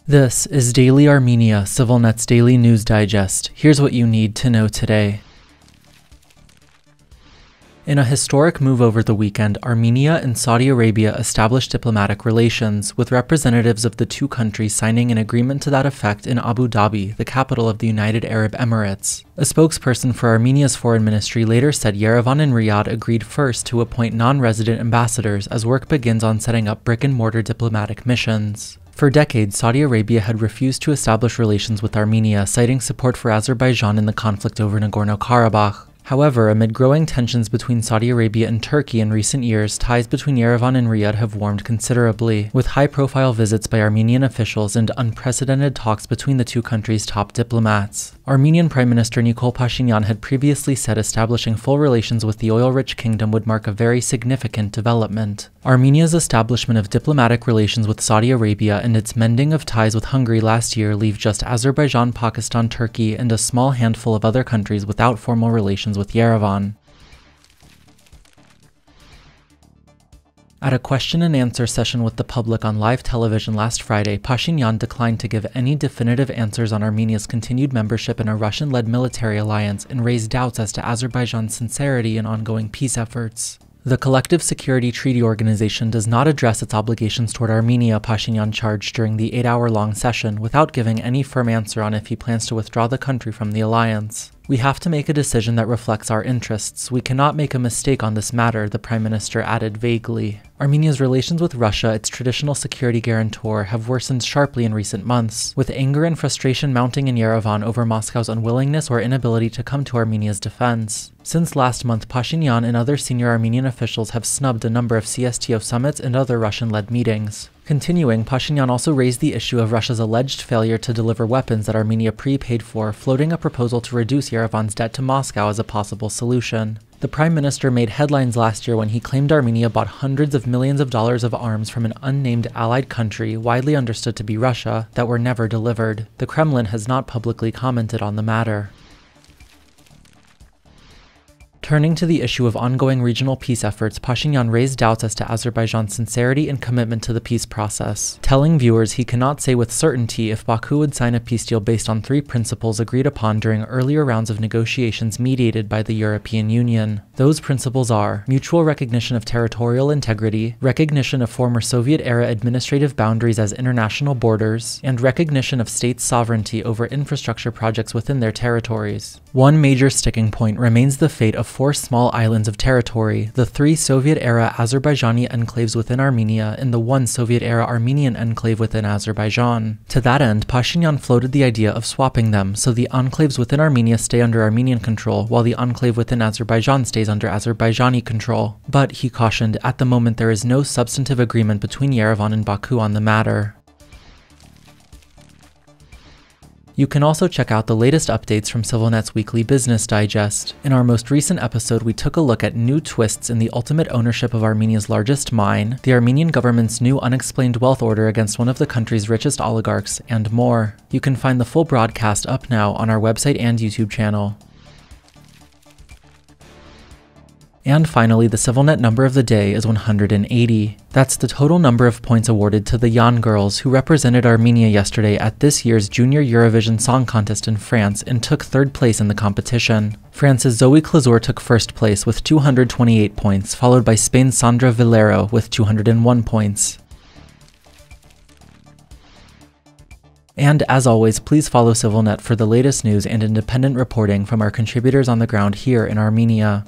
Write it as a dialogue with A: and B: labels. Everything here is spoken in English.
A: This is Daily Armenia, CivilNet's daily news digest. Here's what you need to know today. In a historic move over the weekend, Armenia and Saudi Arabia established diplomatic relations, with representatives of the two countries signing an agreement to that effect in Abu Dhabi, the capital of the United Arab Emirates. A spokesperson for Armenia's foreign ministry later said Yerevan and Riyadh agreed first to appoint non-resident ambassadors as work begins on setting up brick-and-mortar diplomatic missions. For decades, Saudi Arabia had refused to establish relations with Armenia, citing support for Azerbaijan in the conflict over Nagorno-Karabakh. However, amid growing tensions between Saudi Arabia and Turkey in recent years, ties between Yerevan and Riyadh have warmed considerably, with high-profile visits by Armenian officials and unprecedented talks between the two countries' top diplomats. Armenian Prime Minister Nikol Pashinyan had previously said establishing full relations with the oil-rich kingdom would mark a very significant development. Armenia's establishment of diplomatic relations with Saudi Arabia and its mending of ties with Hungary last year leave just Azerbaijan, Pakistan, Turkey, and a small handful of other countries without formal relations with Yerevan. At a question-and-answer session with the public on live television last Friday, Pashinyan declined to give any definitive answers on Armenia's continued membership in a Russian-led military alliance and raised doubts as to Azerbaijan's sincerity in ongoing peace efforts. The Collective Security Treaty Organization does not address its obligations toward Armenia, Pashinyan charged during the 8-hour-long session, without giving any firm answer on if he plans to withdraw the country from the alliance. "We have to make a decision that reflects our interests. We cannot make a mistake on this matter," the Prime Minister added vaguely. Armenia's relations with Russia, its traditional security guarantor, have worsened sharply in recent months, with anger and frustration mounting in Yerevan over Moscow's unwillingness or inability to come to Armenia's defense. Since last month, Pashinyan and other senior Armenian officials have snubbed a number of CSTO summits and other Russian-led meetings. Continuing, Pashinyan also raised the issue of Russia's alleged failure to deliver weapons that Armenia prepaid for, floating a proposal to reduce Yerevan's debt to Moscow as a possible solution. The Prime Minister made headlines last year when he claimed Armenia bought hundreds of millions of dollars of arms from an unnamed allied country, widely understood to be Russia, that were never delivered. The Kremlin has not publicly commented on the matter. Turning to the issue of ongoing regional peace efforts, Pashinyan raised doubts as to Azerbaijan's sincerity and commitment to the peace process, telling viewers he cannot say with certainty if Baku would sign a peace deal based on three principles agreed upon during earlier rounds of negotiations mediated by the European Union. Those principles are mutual recognition of territorial integrity, recognition of former Soviet-era administrative boundaries as international borders, and recognition of states' sovereignty over infrastructure projects within their territories. One major sticking point remains the fate of 4 small islands of territory, the 3 Soviet-era Azerbaijani enclaves within Armenia and the 1 Soviet-era Armenian enclave within Azerbaijan. To that end, Pashinyan floated the idea of swapping them, so the enclaves within Armenia stay under Armenian control, while the enclave within Azerbaijan stays under Azerbaijani control. But, he cautioned, at the moment there is no substantive agreement between Yerevan and Baku on the matter. You can also check out the latest updates from CivilNet's weekly business digest. In our most recent episode, we took a look at new twists in the ultimate ownership of Armenia's largest mine, the Armenian government's new unexplained wealth order against one of the country's richest oligarchs, and more. You can find the full broadcast up now on our website and YouTube channel. And finally, the CivilNet number of the day is 180. That's the total number of points awarded to the Jan girls, who represented Armenia yesterday at this year's Junior Eurovision Song Contest in France and took 3rd place in the competition. France's Zoe Clazour took 1st place with 228 points, followed by Spain's Sandra Vilero with 201 points. And as always, please follow CivilNet for the latest news and independent reporting from our contributors on the ground here in Armenia.